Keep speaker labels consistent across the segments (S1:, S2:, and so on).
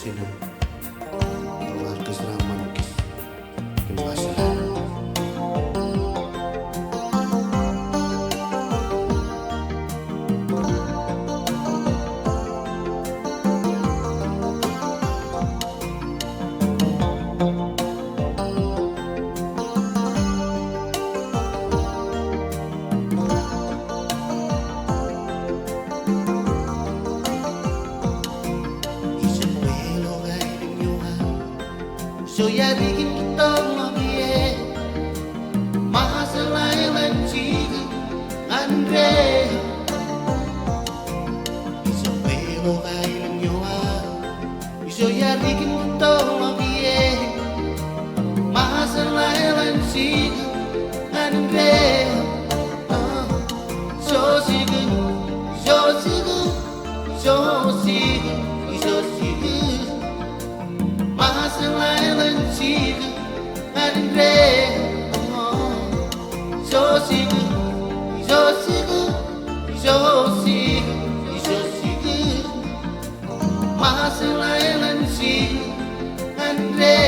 S1: sina keluarga selaman kis masalah.
S2: So ya bikin kita mabie masalah Aelon jiku andre iso pero kailan nyoa iso ya bikin kita mabie masalah Aelon jiku andre so sigu so sigu so sigu so sigu masalah Aelon jiku andre so sigu so sigu so sigu so sigu masalah Aelon jiku andre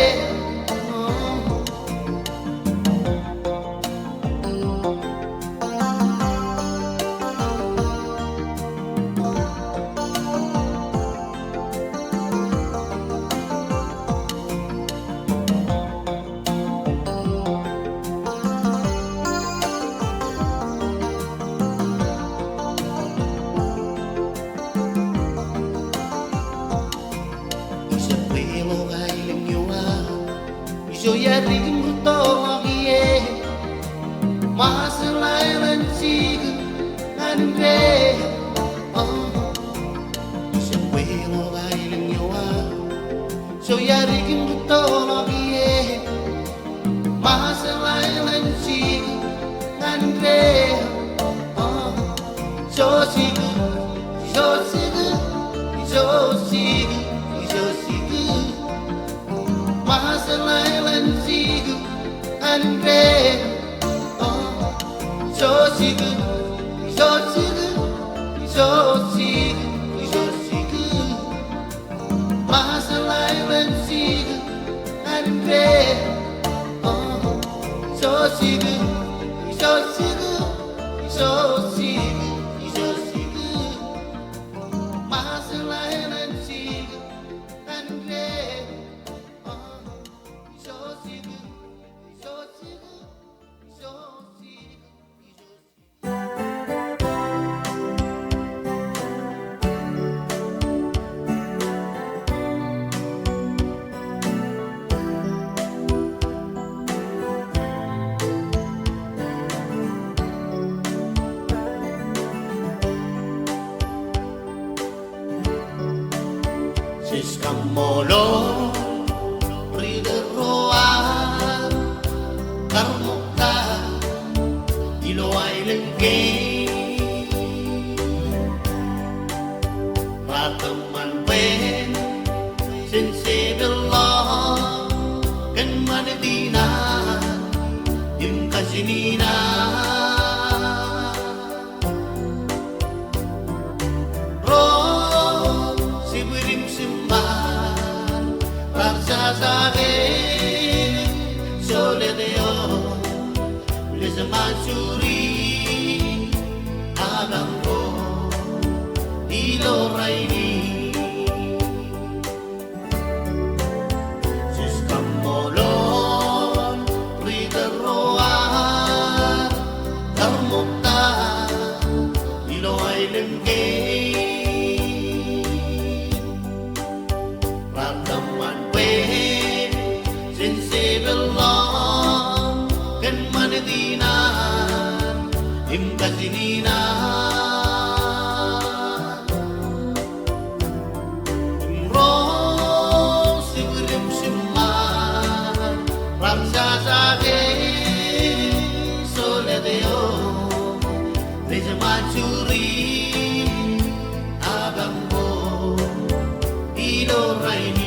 S2: so ya bikin kita mabie masalah Aelon jiku andre iso pero kailan nyoa so ya bikin kita mabie masalah Aelon jiku andre so sigu so sigu so sigu so sigu masalah Aelon jiku andre so sigu so sigu so sigu so sigu masalah Aelon jiku andre so sigu so sigu so sigu so sigu masalah Aelon jiku andre so sigu so sigu so sigu Sis Kamolol Rideroan Karmukta Ilo Ailen kein Rataman pen Sensible law Kan manadina Im kasinina Rool Sibirim simban Raksasake Soledeo Lesa mansuri Abangko Ilo raini Sis Kamolol Rideroan Karmukta Ilo Ailen kein Rataman pen Sensible law Kan manadina Im kasinina Rool Sibirim simman Raksasake Soledeo Lesa mansuri Abangko Ilo raini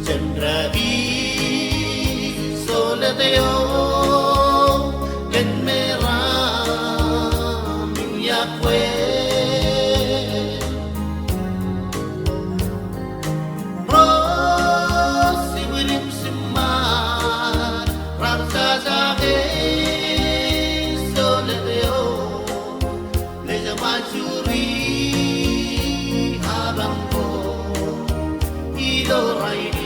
S2: Chandragi soledeo ken meram Iakwe Ro siwilim simar ramsa zahe soledeo leja majuri abangko ilo raini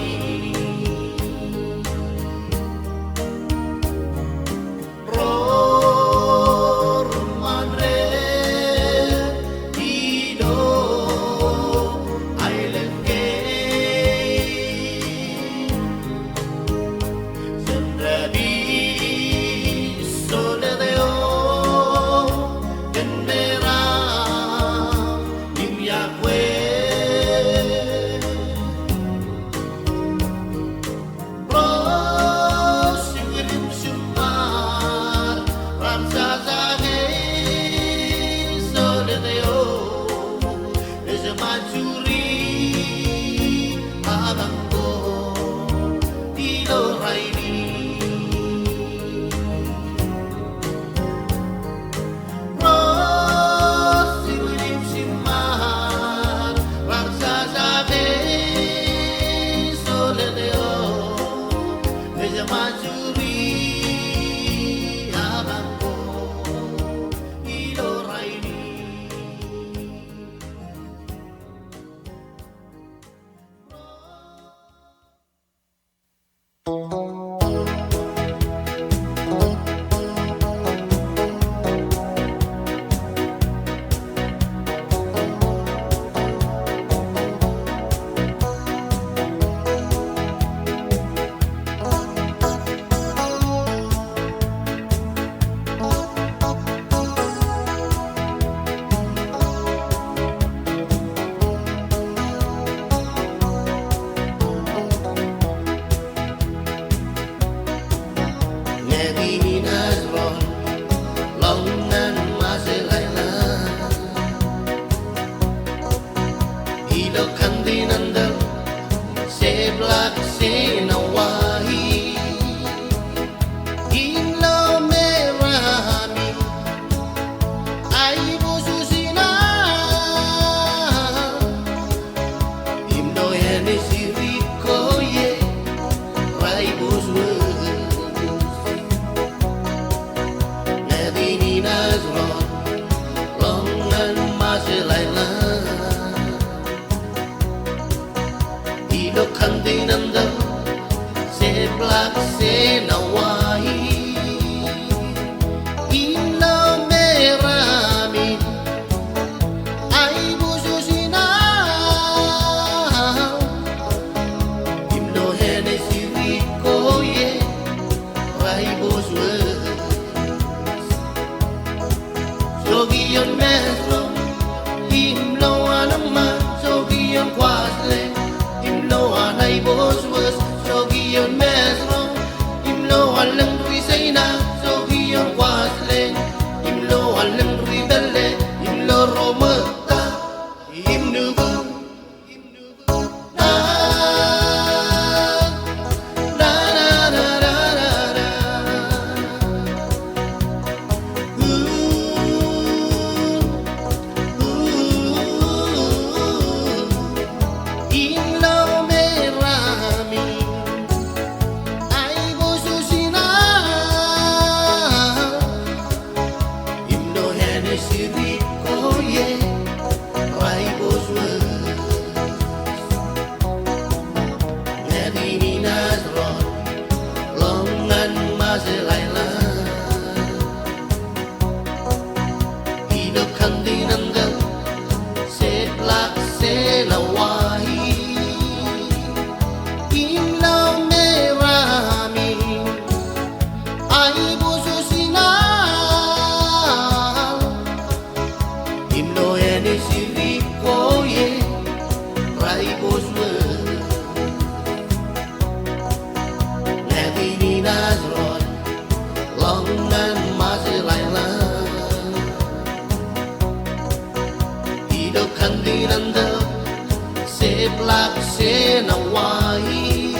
S2: Seplak senawai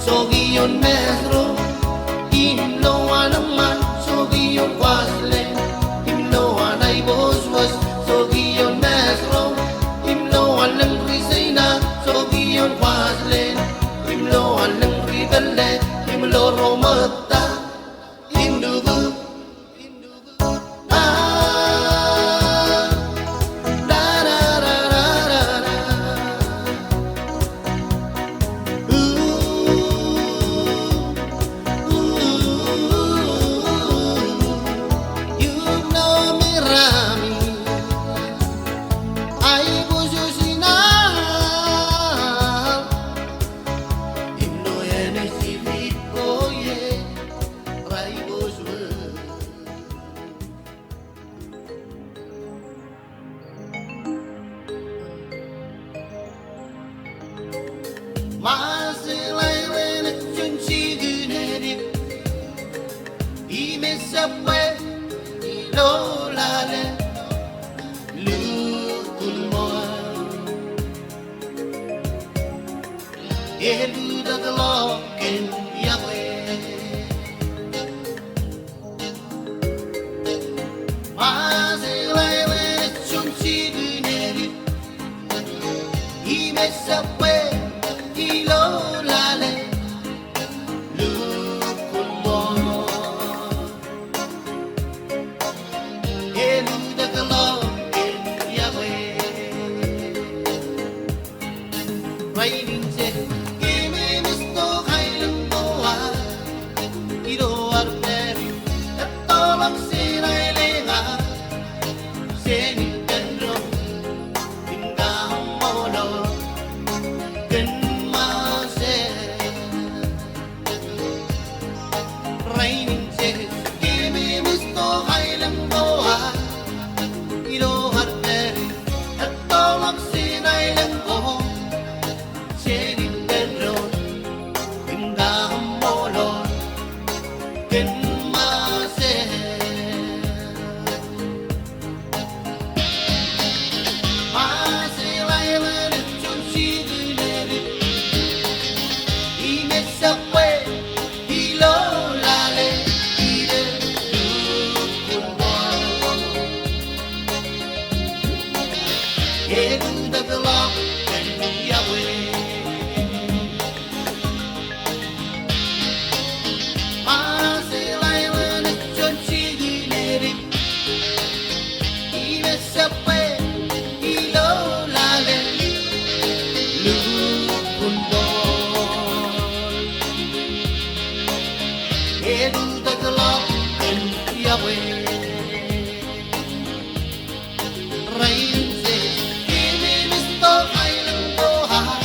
S2: Sogiyon mesro Imloan naman Sogiyon kwasle Imloan ay boswas Sogiyon mesro Imloan ng risayna Sogiyon kwasle Imloan ng ribelle Imloro mata Indugu elutoklok Iakwe Maselele chunchiguneri Imesapwe ilolale lukulmo elutoklok Iakwe Raining said elutoklok Iakwe Raining said Kimi misto kailang doha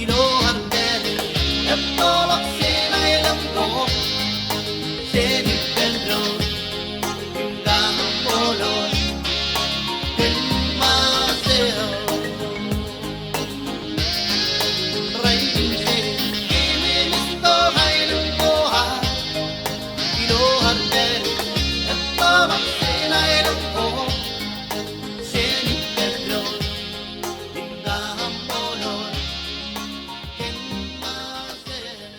S2: Ilohan deli Eptolok sinailang ko Seni Pedro Indahang polo Pinmaseo Raining said Kimi misto kailang doha Ilohan deli Eptolok sinailang ko Seni Pedro Indahang polo Pinmaseo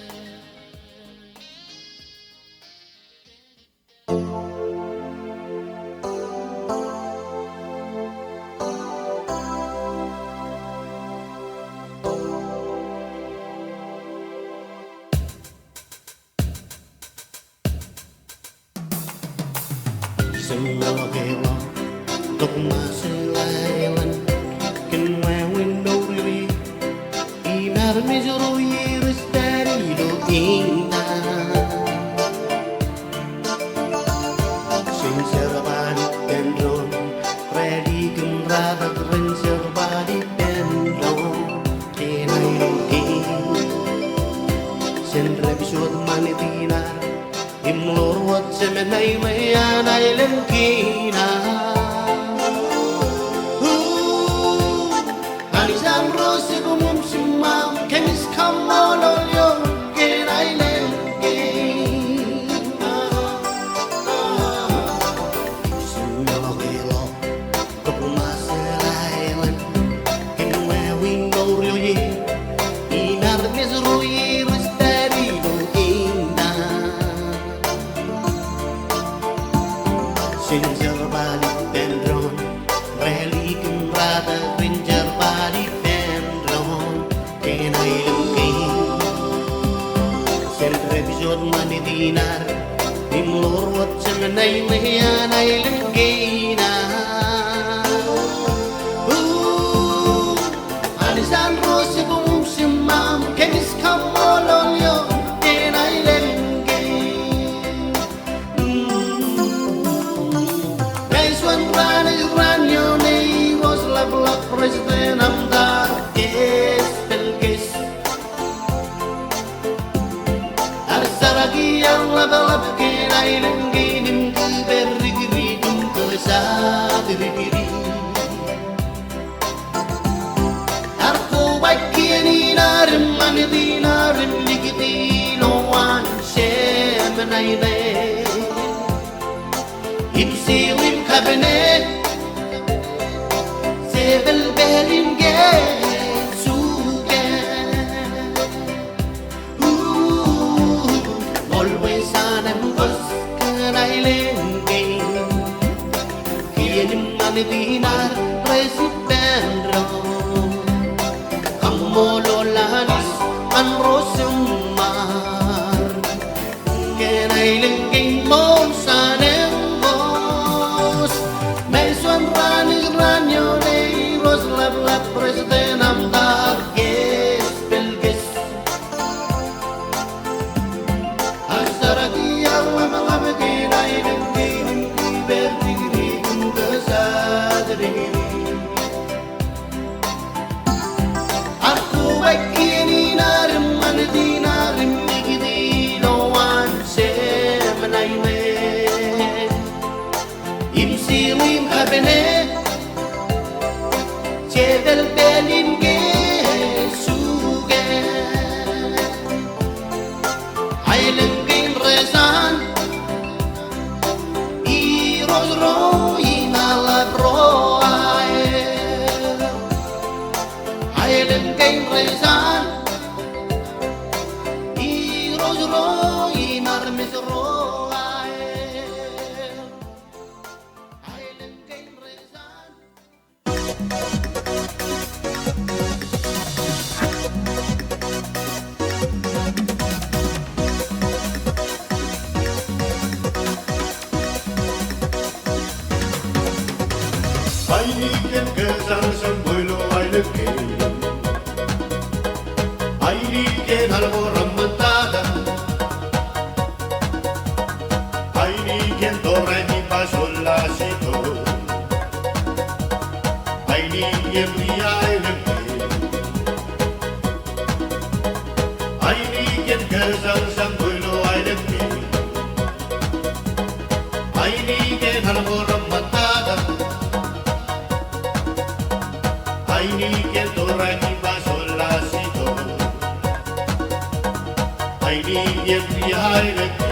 S2: Semua kelo Tuk maselailan Kenwa window riri Inar mejoro iris dari do ina Sincere body dendron Ready gemrada sincere body dendron Kenai loki Sendre bisut manitina Imlor wat semenai mayan Aelon kina Alisam rose kumum simam Kemij Kamolol yon kein Aelon Semua kelo Tuk maselailan Kenwa window Lord manidinar Timlur wat semenai mehian Aelon keina Anisan rosi bum simam Kemij Kamolol yo en Aelon kein Kaiswan ran yo nei was lablak president amdar pelkes Arsaragi yang labalab kein Aelon kein berrigri kelesa dirigiri Arko bakini narim manidinarim ligiti no one shemenaile Imsilim cabinet Sevel berin Always on and bus can Aelon kein Kienim manidinar president ro Kamololanis an rosumar Kein Aelon kein monsanem mos Mesuan ranis ranyo nei ros lablak president amdar pelkes Arsaragi yang lamalab kein Aelon kein berdigri kesadrigiri Aku bakini narim manidinarim ligidi no one semenaile Imsilim cabinet Cedel belin suge Aelon kein rezan Iros ro inalab ro Aelon kein rezan Iros ro inarmis ro Aelon kein rezan
S3: Ainikien Kojanjan boilo Aelon kein Ainikien almoram mentada Ainikien do re mi fa sol la si do Ainikien mi Aelon kein Ainikien Kojanjan boilo Aelon kein Ainikien almoram mentada Ainikien do re mi fa sol la si do Ainikien mi Aelon kein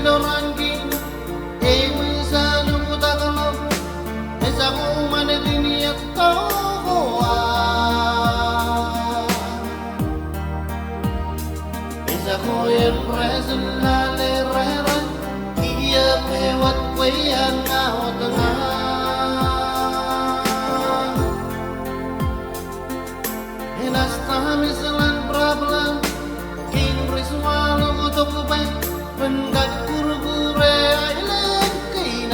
S2: ranking Emisano kutakalok Esa kumane diniat tokoa Esa koyen presen lale rera Iakwe wat kwe yang ngawat tengah Enas tamisalan problem King riswalo kutuk kupay Penggak gure-gure Aelon kein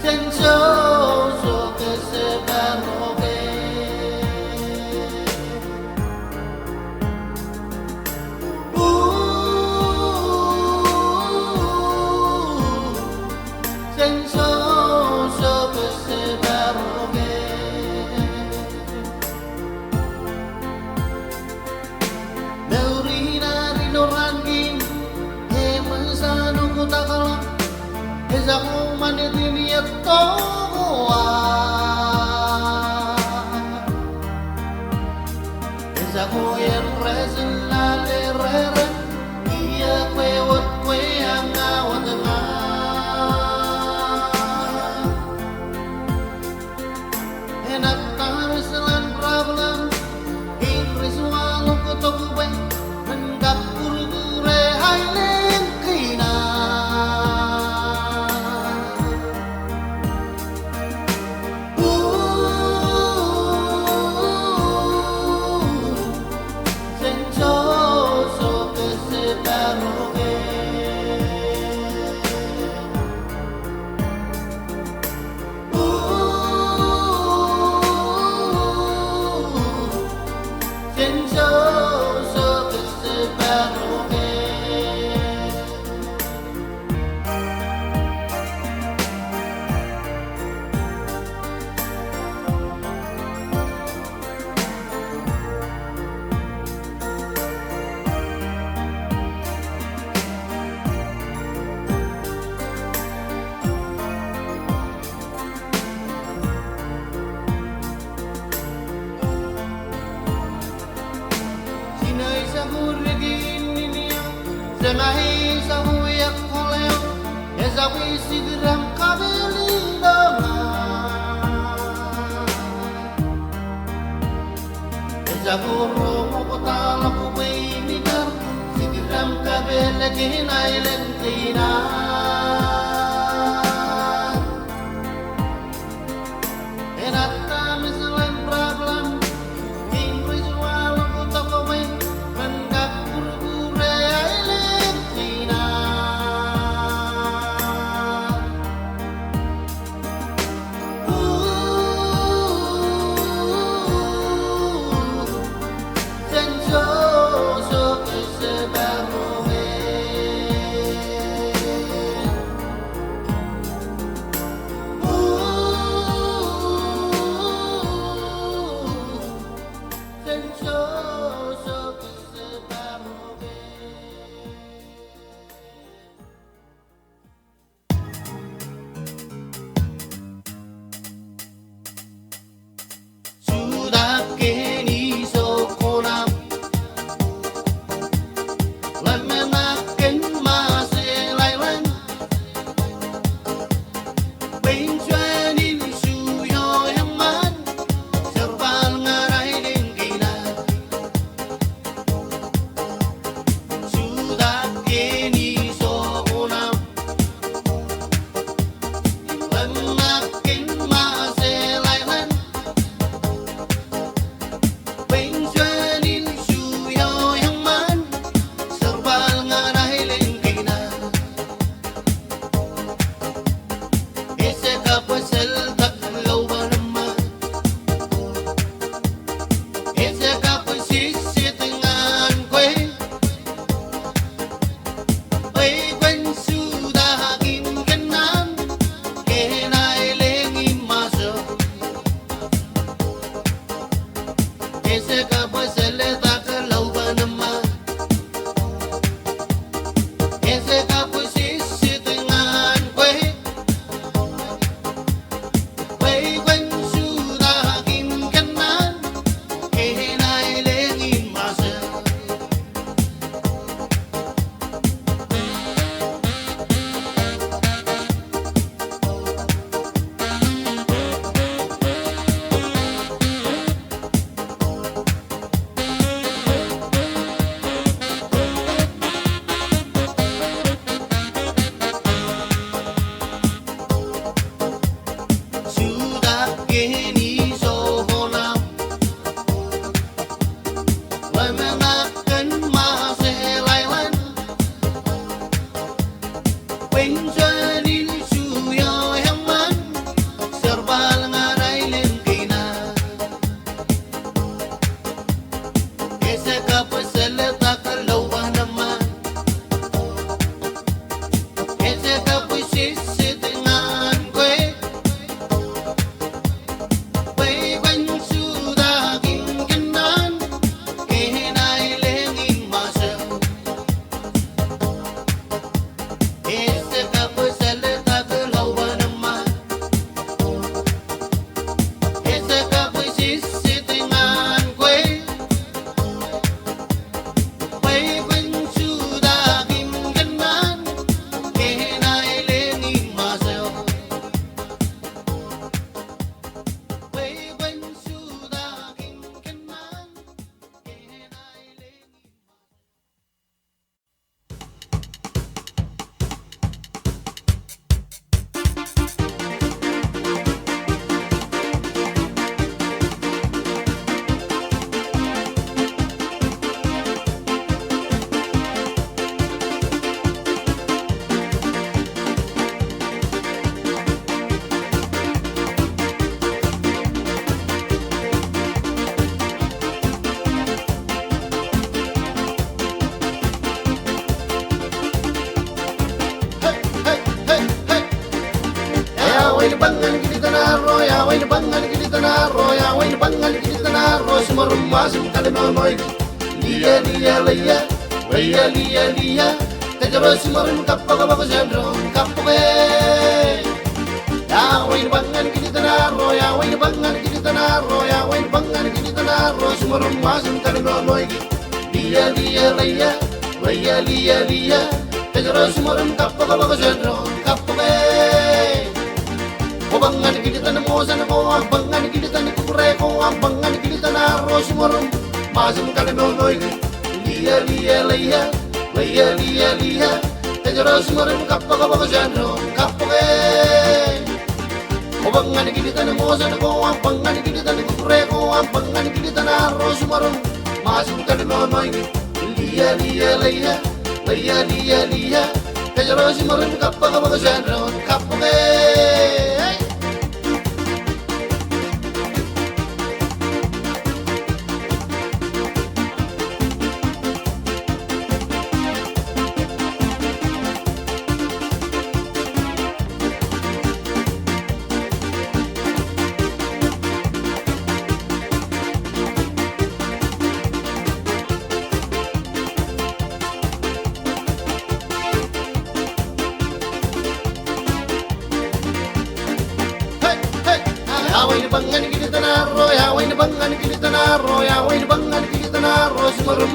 S2: Jen Jojo Kojoroke Jen Jojo Kojoroke Neurina rino ranking Emisano kutakalok Esa kumane diniat tokoa Esa koyen presen lale rera Iakwe wat kwe yang ngawat tengah Enak tamisalan problem Inggris walau kutuk kupay Menggap gure-gure Aelon kein Jen Jojo Kojoroke Jen Jojo Kojoroke Sinay sa hurigin ninyo Semahi sa huyak koleo Esa wisigram kabilindangan Esa guru mukutala kubay migar Sigram kabiligin Aelon kein Enak tamisalan problem Inggris walau kutuk kupay Menggak gure-gure Aelon kein Jen Jojo Kojoroke way the bangan Kilitanaro, ya way the bangan Kilitanaro, ya way the bangan Kilitanaro, Sumarum Masim Kalimoki, Lia Lia Lia, Lia Lia Lia, Kajaro Sumarum Kapakabakasandro, Kapawe. Ya way the bangan Kilitanaro, ya way the bangan Kilitanaro, ya way the bangan Kilitanaro, Sumarum Masim Kalimoki, Lia Lia Lia, Lia Lia Lia, Kajaro Sumarum Kapakabakasandro, Kapawe. Bangan kilitan mo sa nako, bangan kilitan ko reko, bangan kilitan aros morum, masum kalimoki, lia lia lia, lia lia lia, tejaros morum kapakabakasandro, kapoke. Bangan kilitan mo sa nako, bangan kilitan ko reko, bangan kilitan aros morum, masum kalimoki, lia lia lia, lia lia lia, tejaros morum kapakabakasandro, kapoke.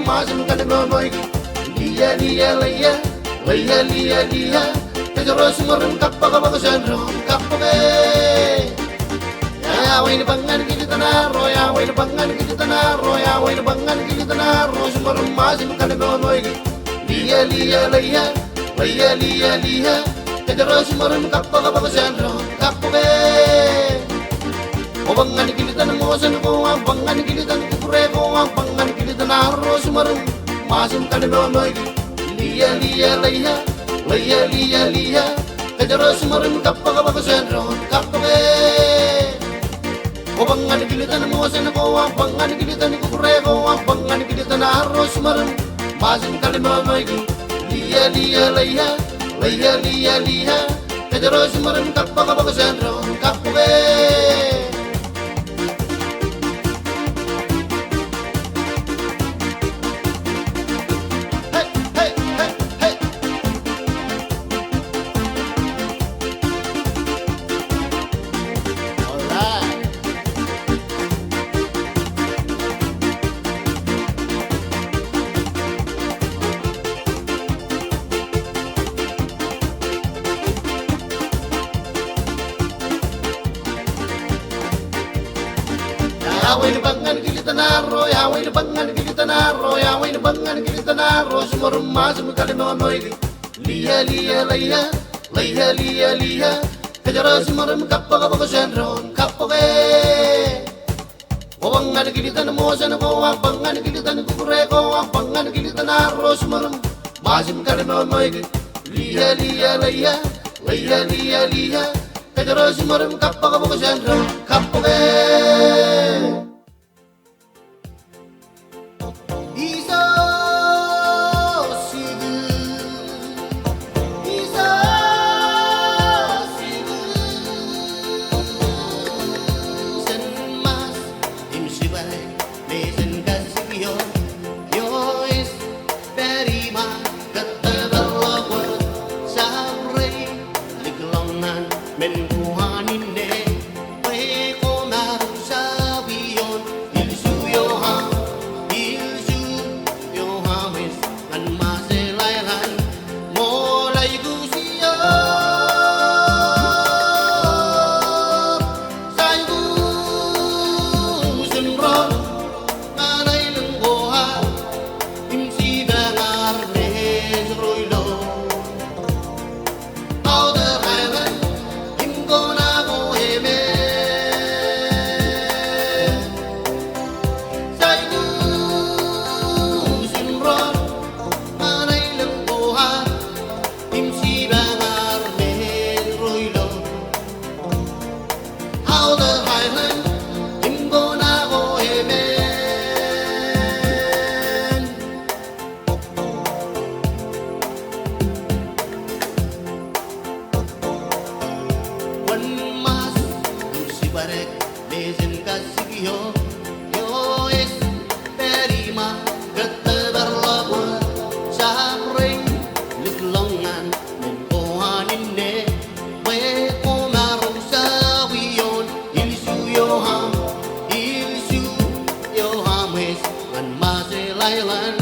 S2: Masum kalimoki, lia lia lia, lia lia lia, tejaros morum kapakabakasandro, kapoke. Ya way the bangan Kilitanaro, ya way the bangan Kilitanaro, ya way the bangan Kilitanaro, sumarum masum kalimoki, lia lia lia, lia lia lia, tejaros morum kapakabakasandro, kapoke. Bangan kilitan mo sa nako, bangan kilitan ko reko, bangan kilitan aros marum, masum kalimoki, lia lia lia, lia lia lia, tejaros marum kapakabakasandro, kapoke. Bangan kilitan mo sa nako, bangan kilitan ko reko, bangan kilitan aros marum, masum kalimoki, lia lia lia, lia lia lia, tejaros marum kapakabakasandro, kapoke. Yaway na bangan Kilitanaro, yaway na bangan Kilitanaro, yaway na bangan Kilitanaro, sumarum masum kalimoki, lia lia lia, lia lia lia, tejaros sumarum kapakabakasandro, kapoke. Bangan kilitan mo sa nako, bangan kilitan ko reko, bangan Kilitanaro, sumarum masum kalimoki, lia lia lia, lia lia lia, tejaros sumarum kapakabakasandro, kapoke. warek lezen kasigyo yo es terima gete berlabur sapring liklongan men kohanine we komaru sawiyon ilsu yo ham wes an maselailan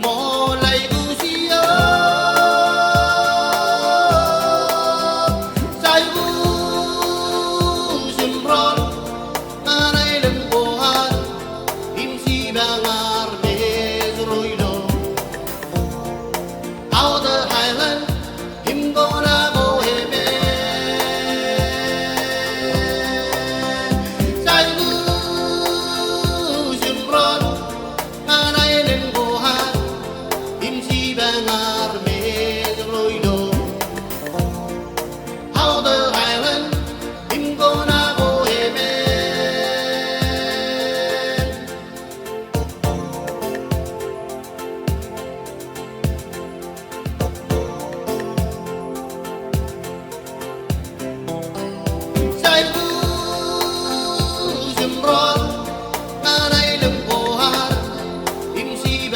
S2: molai usia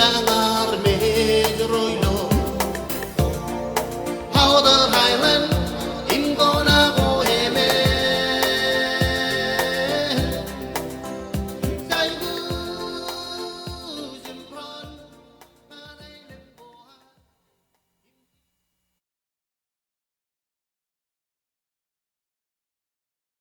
S2: Bang